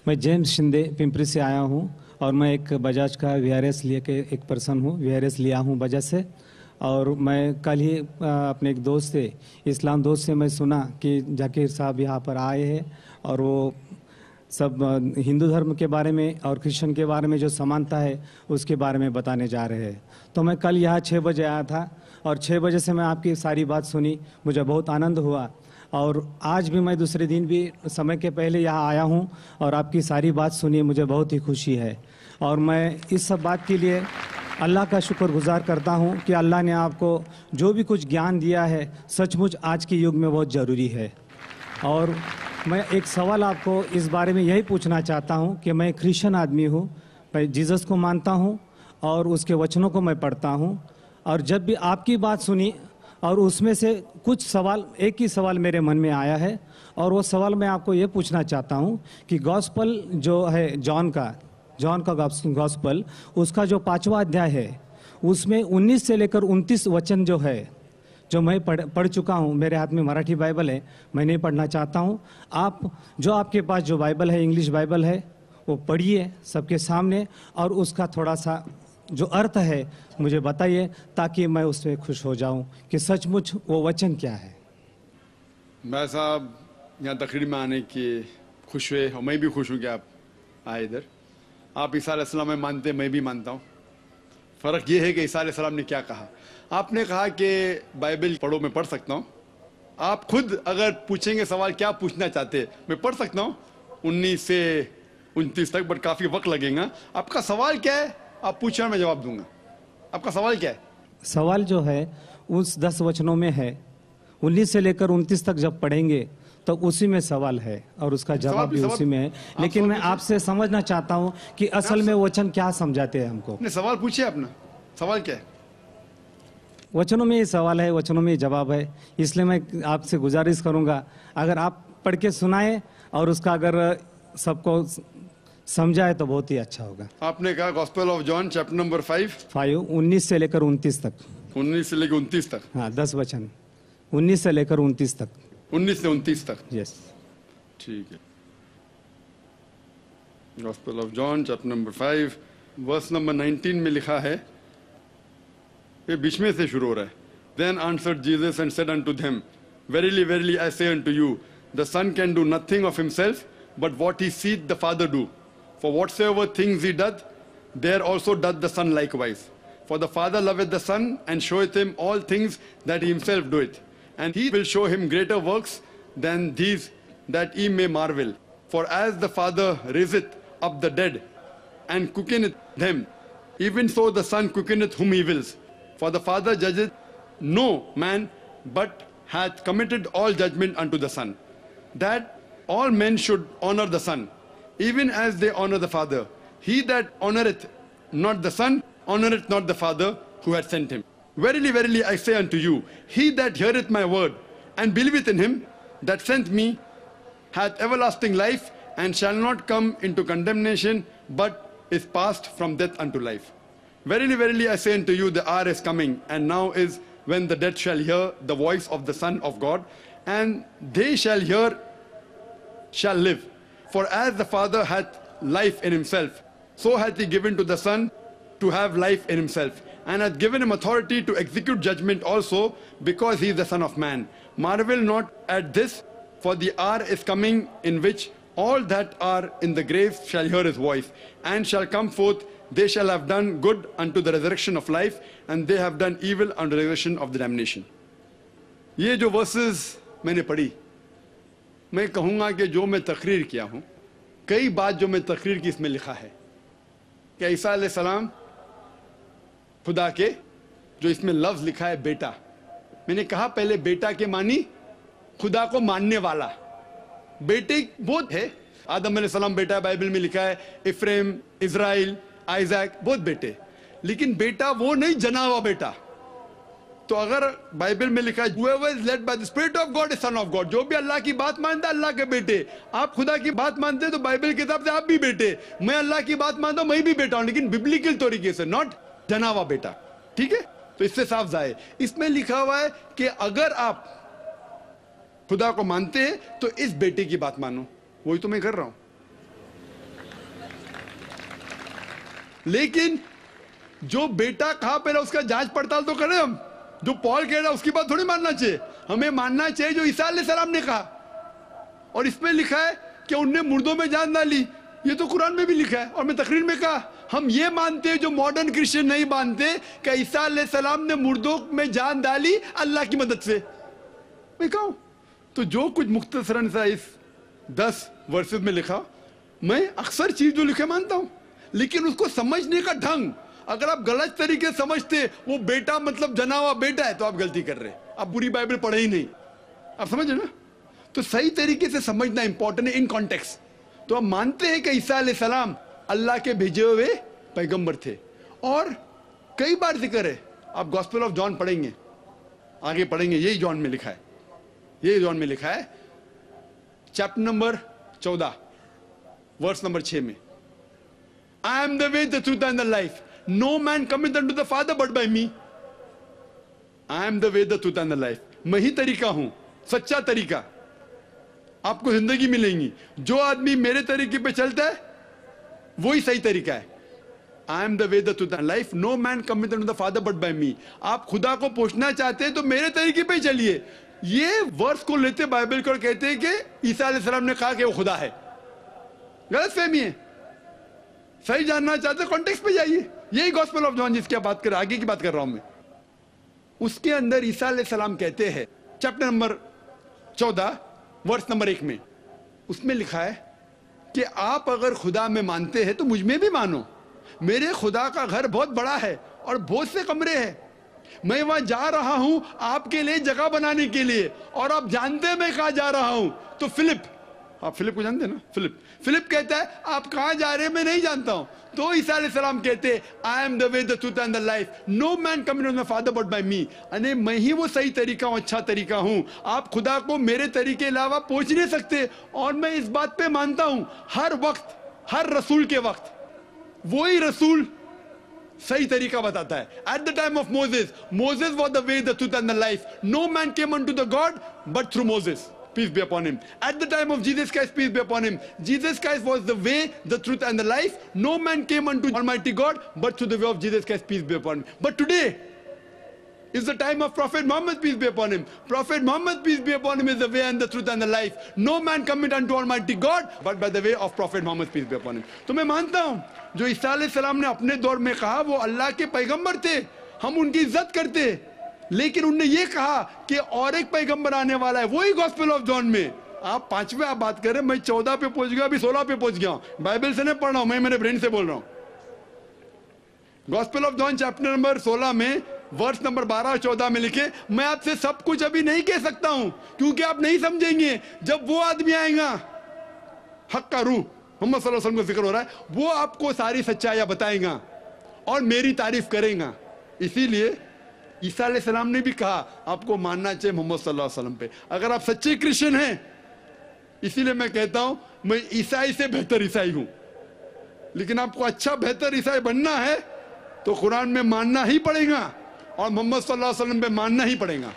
मैं जेम्स शिंदे पिंपरी से आया हूँ और मैं एक बजाज का वीआरएस लिए के एक पर्सन हूँ। वीआरएस लिया हूँ बजाज से। और मैं कल ही अपने एक दोस्त से, इस्लाम दोस्त से मैं सुना कि जाकिर साहब यहाँ पर आए हैं और वो सब हिंदू धर्म के बारे में और क्रिश्चियन के बारे में जो समानता है उसके बारे में बताने जा रहे हैं। तो मैं कल यहाँ 6 बजे आया था और 6 बजे से मैं आपकी सारी बात सुनी, मुझे बहुत आनंद हुआ। और आज भी मैं दूसरे दिन भी समय के पहले यहाँ आया हूँ और आपकी सारी बात सुनी, मुझे बहुत ही खुशी है। और मैं इस सब बात के लिए अल्लाह का शुक्रगुजार करता हूँ कि अल्लाह ने आपको जो भी कुछ ज्ञान दिया है सचमुच आज के युग में बहुत ज़रूरी है। और मैं एक सवाल आपको इस बारे में यही पूछना चाहता हूँ कि मैं क्रिश्चियन आदमी हूँ, मैं जीसस को मानता हूँ और उसके वचनों को मैं पढ़ता हूँ। और जब भी आपकी बात सुनी और उसमें से कुछ सवाल, एक ही सवाल मेरे मन में आया है और वो सवाल मैं आपको ये पूछना चाहता हूँ कि गॉस्पल जो है जॉन का गॉस्पल, उसका जो 5वां अध्याय है उसमें 19 से लेकर 29 वचन जो है, जो मैं पढ़ चुका हूँ। मेरे हाथ में मराठी बाइबल है, मैं नहीं पढ़ना चाहता हूँ। आप जो आपके पास जो बाइबल है, इंग्लिश बाइबल है, वो पढ़िए सबके सामने और उसका थोड़ा सा जो अर्थ है मुझे बताइए ताकि मैं उसमें खुश हो जाऊं कि सचमुच वो वचन क्या है। मैं साहब यहाँ तकरीर में आने की खुश हुए और मैं भी खुश हूँ कि आप आए इधर। आप ईसा अलैहिस्सलाम में मानते, मैं भी मानता हूँ। फ़र्क ये है कि ईसा अलैहिस्सलाम ने क्या कहा। आपने कहा कि बाइबल पढ़ो, मैं पढ़ सकता हूँ। आप खुद अगर पूछेंगे सवाल क्या पूछना चाहते, मैं पढ़ सकता हूँ 19 से 29 तक, बट काफ़ी वक्त लगेगा। आपका सवाल क्या है आप पूछे, मैं जवाब दूंगा। आपका सवाल क्या है? सवाल जो है उस 10 वचनों में है, 19 से लेकर 29 तक जब पढ़ेंगे तो उसी में सवाल है और उसका जवाब भी उसी में है। लेकिन मैं आपसे समझना चाहता हूँ कि असल में वचन क्या समझाते हैं हमको। सवाल पूछिए अपना, सवाल क्या है? वचनों में ही सवाल है, वचनों में ही जवाब है। इसलिए मैं आपसे गुजारिश करूंगा अगर आप पढ़ के सुनाए और उसका अगर सबको समझाए तो बहुत ही अच्छा होगा। आपने कहा gospel of John chapter number 5 19 से लेकर 29 तक। 19 से लेकर 29 तक, हाँ 10 वचन, 19 से लेकर 29 तक। 19 से 29 तक, यस ठीक है। Gospel of John chapter number 5 verse number 19 में लिखा है, ये बीच में से शुरू हो रहा है। Then answered Jesus and said unto them, Verily, verily, I say unto you, the Son can do nothing of himself, but what he seeth the Father do. For whatsoever things he doth, there also doth the Son likewise. For the Father loveth the Son, and showeth him all things that he himself doeth. And he will show him greater works than these, that ye may marvel. For as the Father raiseth up the dead, and quickeneth them, even so the Son quickeneth whom he wills. For the Father judgeth no man, but hath committed all judgment unto the Son, that all men should honor the Son, even as they honor the Father. He that honoreth not the Son, honoreth not the Father who hath sent him. Verily, verily, I say unto you, he that heareth my word, and believeth in him that sent me, hath everlasting life, and shall not come into condemnation, but is passed from death unto life. Verily, verily, I say unto you, the hour is coming, and now is, when the dead shall hear the voice of the Son of God, and they shall live. For as the Father hath life in himself, so hath he given to the Son to have life in himself, and hath given him authority to execute judgment also, because he is the Son of Man. Marvel not at this, for the hour is coming in which all that are in the grave shall hear his voice, and shall come forth. They shall have done good unto the resurrection of life, and they have done evil unto the resurrection of the damnation. ये जो versus मैंने पढ़ी, मैं कहूँगा कि जो मैं तकरीर किया हूँ, कई बात जो मैं तकरीर की इसमें लिखा है कि ईसा अलैहिस्सलाम खुदा के, जो इसमें लफ्ज़ लिखा है बेटा, मैंने कहा पहले बेटा के मानी खुदा को मानने वाला। बेटे बहुत है, आदम अलैहिस्सलाम बेटा बाइबल में लिखा है, इफ्रेम, इज़राइल, आइजैक, बहुत बेटे, लेकिन बेटा वो नहीं जना हुआ बेटा। तो अगर बाइबल में लिखा है whoever is led by the spirit of God is son of God, जो भी अल्लाह की बात मानता है अल्लाह के बेटे। आप खुदा की बात मानते हैं तो बाइबल के हिसाब से आप भी बेटे, मैं अल्लाह की बात मानता हूं, मैं भी बेटा हूं, लेकिन बिब्लिकल तरीके से, नॉट जना हुआ बेटा। ठीक है, तो इससे साफ जाए। इसमें लिखा हुआ है कि अगर आप खुदा को मानते हैं तो इस बेटे की बात मानो। वही तो मैं कर रहा हूं। लेकिन जो बेटा कहा पहले उसका जांच पड़ताल तो करें हम। जो पॉल कह रहा है उसकी बात थोड़ी मानना चाहिए, हमें मानना चाहिए जो ईसा अलैहिस्सलाम ने कहा। और इसमें लिखा है कि उनने मुर्दों में जान डाली, ये तो कुरान में भी लिखा है। और मैं तकरीर में कहा हम ये मानते हैं जो मॉडर्न क्रिश्चियन नहीं मानते कि ईसा अलैहिस्सलाम ने मुर्दों में जान डाली अल्लाह की मदद से। मैं कहूं तो जो कुछ मुख्तसरन सा इस 10 वर्सेस में लिखा, मैं अक्सर चीज जो लिखे मानता हूं, लेकिन उसको समझने का ढंग अगर आप गलत तरीके से समझते, वो बेटा मतलब जना हुआ बेटा है, तो आप गलती कर रहे हैं, आप बुरी बाइबल पढ़े ही नहीं। आप समझ रहे ना? तो सही तरीके से समझना इंपॉर्टेंट है इन कॉन्टेक्स्ट। तो हम मानते हैं कि ईसा अलैहिस्सलाम अल्लाह के भेजे हुए पैगंबर थे, और कई बार जिक्र है। आप गॉस्पेल ऑफ जॉन पढ़ेंगे, आगे पढ़ेंगे, यही जॉन में लिखा है, यही जॉन में लिखा है, चैप्टर नंबर 14 वर्स नंबर 6 में, I am the way the truth and the life, no man coming unto the father but by me. I am the way the truth and the life, मैं ही तरीका हूं, सच्चा तरीका, आपको जिंदगी मिलेंगी। जो आदमी मेरे तरीके पे चलता है वही सही तरीका है। I am the way the truth and life, no man coming unto the father but by me. आप खुदा को पहुंचना चाहते हैं तो मेरे तरीके पे ही चलिए। ये वर्स को लेते बाइबल को कहते हैं कि ईसा अलैहिस्सलाम ने कहा कि वो खुदा है। गलत फहमी है। सही जानना चाहते कॉन्टेक्स्ट पे जाइए, यही गॉस्पेल ऑफ जॉन जिसकी बात कर, आगे की बात कर रहा हूं मैं, उसके अंदर ईसा अलैहिस्सलाम कहते हैं चैप्टर नंबर 14 वर्स नंबर 1 में, उसमें लिखा है कि आप अगर खुदा में मानते हैं तो मुझ में भी मानो। मेरे खुदा का घर बहुत बड़ा है और बहुत से कमरे हैं, मैं वहां जा रहा हूं आपके लिए जगह बनाने के लिए, और आप जानते हैं मैं कहां जा रहा हूं। तो फिलिप, आप फिलिप को जानते हैं ना? फिलिप कहता है आप कहां जा रहे हैं मैं नहीं जानता हूं। तो ईसा अलैहिस्सलाम कहते हैं I am the way the truth and the life, no man coming to my father but by me. अने मैं ही वो सही तरीका हूं, अच्छा तरीका हूं। आप खुदा को मेरे तरीके अलावा पहुंच नहीं सकते। और मैं इस बात पे मानता हूं हर वक्त, हर रसूल के वक्त वही रसूल सही तरीका बताता है। At the time of Moses was the way the truth and the life, no man came unto the God but through Moses, peace be upon him. At the time of Jesus Christ, peace be upon him, Jesus Christ was the way, the truth and the life. No man came unto Almighty God but through the way of Jesus Christ, peace be upon him. But today is the time of Prophet Muhammad, peace be upon him. Prophet Muhammad, peace be upon him, is the way and the truth and the life. No man cometh unto Almighty God but by the way of Prophet Muhammad, peace be upon him. तो मैं मानता हूं जो ईसा अलैहिस्सलाम ने अपने दौर में कहा वो अल्लाह के पैगंबर थे, हम उनकी इज्जत करते, लेकिन उनने ये कहा कि और एक पैगंबर आने वाला है, वही गॉस्पेल ऑफ जॉन में। आप 5वें आप बात कर रहे हैं, मैं 14 पे पहुंच गया, अभी 16 पे पहुंच गया हूं। बाइबल से नहीं पढ़ रहा हूं मैं, मेरे ब्रेन से बोल रहा हूं। Gospel of John chapter number 16 में वर्स नंबर 12 और 14 में लिखे, मैं आपसे सब कुछ अभी नहीं कह सकता हूं क्योंकि आप नहीं समझेंगे। जब वो आदमी आएगा, हक का रूह, मोहम्मद सल्लल्लाहु अलैहि वसल्लम का जिक्र हो रहा है, वो आपको सारी सच्चाइयां बताएगा और मेरी तारीफ करेगा। इसीलिए ईसा अलैहिस्सलाम ने भी कहा आपको मानना चाहिए मोहम्मद सल्लल्लाहु अलैहि वसल्लम पे, अगर आप सच्चे क्रिश्चियन हैं। इसीलिए मैं कहता हूं मैं ईसाई से बेहतर ईसाई हूं, लेकिन आपको अच्छा बेहतर ईसाई बनना है तो कुरान में मानना ही पड़ेगा और मोहम्मद सल्लल्लाहु अलैहि वसल्लम पे मानना ही पड़ेगा।